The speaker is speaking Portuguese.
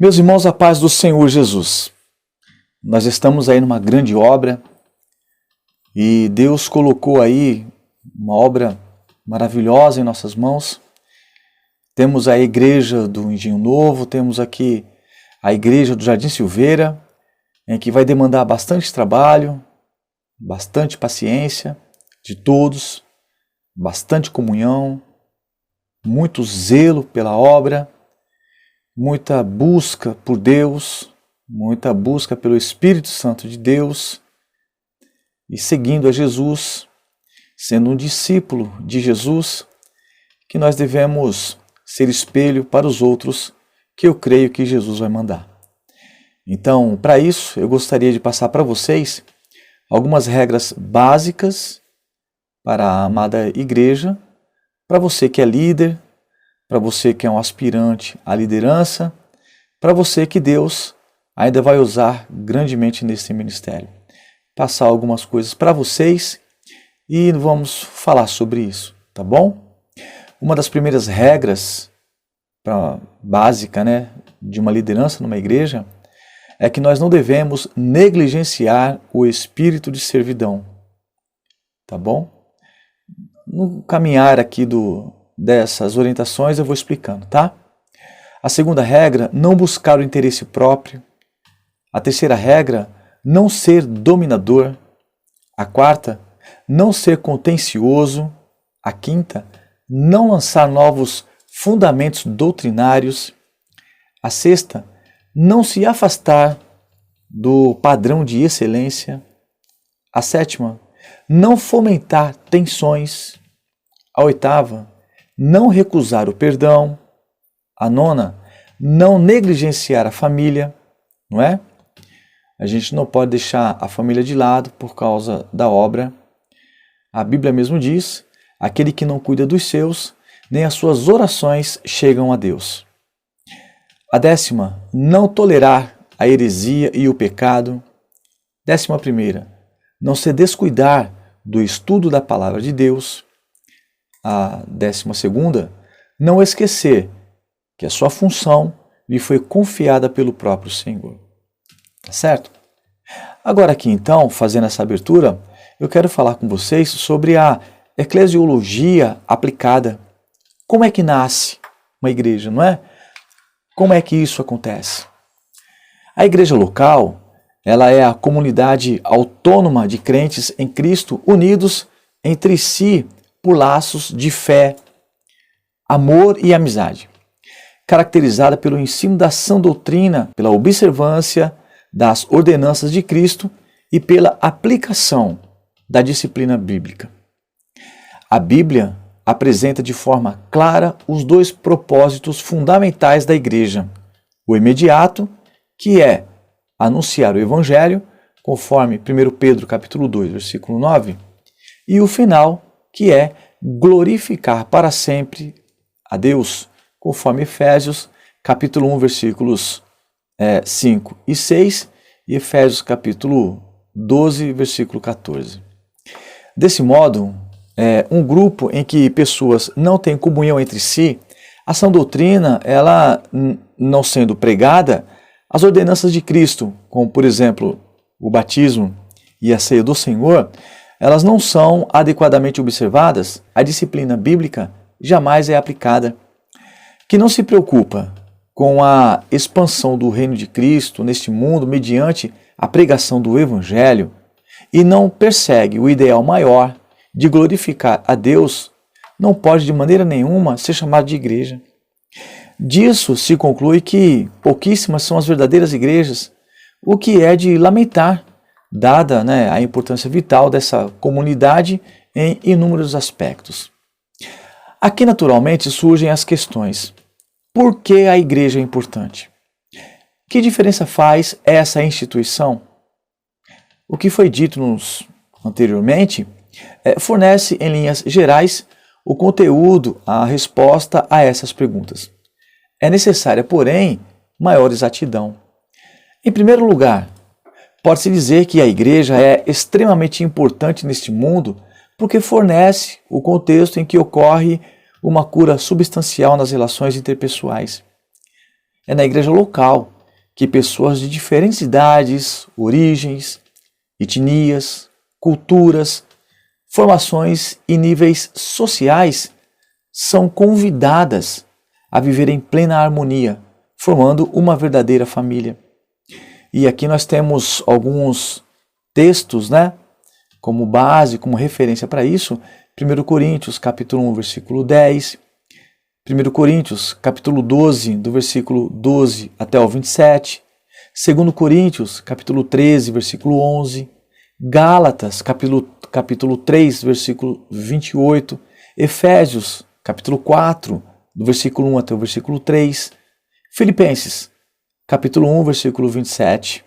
Meus irmãos, a paz do Senhor Jesus. Nós estamos aí numa grande obra e Deus colocou aí uma obra maravilhosa em nossas mãos. Temos a igreja do Engenho Novo, temos aqui a igreja do Jardim Silveira, em que vai demandar bastante trabalho, bastante paciência de todos, bastante comunhão, muito zelo pela obra, muita busca por Deus, muita busca pelo Espírito Santo de Deus e seguindo a Jesus, sendo um discípulo de Jesus, que nós devemos ser espelho para os outros, que eu creio que Jesus vai mandar. Então, para isso, eu gostaria de passar para vocês algumas regras básicas para a amada igreja, para você que é líder, para você que é um aspirante à liderança, para você que Deus ainda vai usar grandemente nesse ministério. Passar algumas coisas para vocês e vamos falar sobre isso, tá bom? Uma das primeiras regras básica, de uma liderança numa igreja é que nós não devemos negligenciar o espírito de servidão, tá bom? No caminhar aqui dessas orientações eu vou explicando, tá? A segunda regra, não buscar o interesse próprio. A terceira regra, não ser dominador. A quarta, não ser contencioso. A quinta, não lançar novos fundamentos doutrinários. A sexta, não se afastar do padrão de excelência. A sétima, não fomentar tensões. A oitava, não recusar o perdão. A nona, não negligenciar a família, não é? A gente não pode deixar a família de lado por causa da obra. A Bíblia mesmo diz, aquele que não cuida dos seus, nem as suas orações chegam a Deus. A décima, não tolerar a heresia e o pecado. 11ª, não se descuidar do estudo da palavra de Deus. A 12ª, não esquecer que a sua função lhe foi confiada pelo próprio Senhor. Tá certo? Agora aqui então, fazendo essa abertura, eu quero falar com vocês sobre a eclesiologia aplicada. Como é que nasce uma igreja, não é? Como é que isso acontece? A igreja local, ela é a comunidade autônoma de crentes em Cristo unidos entre si por laços de fé, amor e amizade, caracterizada pelo ensino da sã doutrina, pela observância das ordenanças de Cristo e pela aplicação da disciplina bíblica. A Bíblia apresenta de forma clara os dois propósitos fundamentais da igreja: o imediato, que é anunciar o Evangelho, conforme 1 Pedro capítulo 2, versículo 9, e o final, que é glorificar para sempre a Deus, conforme Efésios, capítulo 1, versículos 5 e 6, e Efésios, capítulo 12, versículo 14. Desse modo, um grupo em que pessoas não têm comunhão entre si, a sã doutrina, ela não sendo pregada, as ordenanças de Cristo, como por exemplo o batismo e a ceia do Senhor, elas não são adequadamente observadas, a disciplina bíblica jamais é aplicada. Que não se preocupa com a expansão do reino de Cristo neste mundo mediante a pregação do Evangelho e não persegue o ideal maior de glorificar a Deus, não pode de maneira nenhuma ser chamado de igreja. Disso se conclui que pouquíssimas são as verdadeiras igrejas, o que é de lamentar, dada a importância vital dessa comunidade em inúmeros aspectos. Aqui, naturalmente, surgem as questões. Por que a igreja é importante? Que diferença faz essa instituição? O que foi dito anteriormente fornece, em linhas gerais, o conteúdo, a resposta a essas perguntas. É necessária, porém, maior exatidão. Em primeiro lugar, pode-se dizer que a igreja é extremamente importante neste mundo porque fornece o contexto em que ocorre uma cura substancial nas relações interpessoais. É na igreja local que pessoas de diferentes idades, origens, etnias, culturas, formações e níveis sociais são convidadas a viver em plena harmonia, formando uma verdadeira família. E aqui nós temos alguns textos, como base, como referência para isso. 1 Coríntios, capítulo 1, versículo 10. 1 Coríntios, capítulo 12, do versículo 12 até o 27. 2 Coríntios, capítulo 13, versículo 11. Gálatas, capítulo 3, versículo 28. Efésios, capítulo 4, do versículo 1 até o versículo 3. Filipenses, capítulo 1, versículo 27.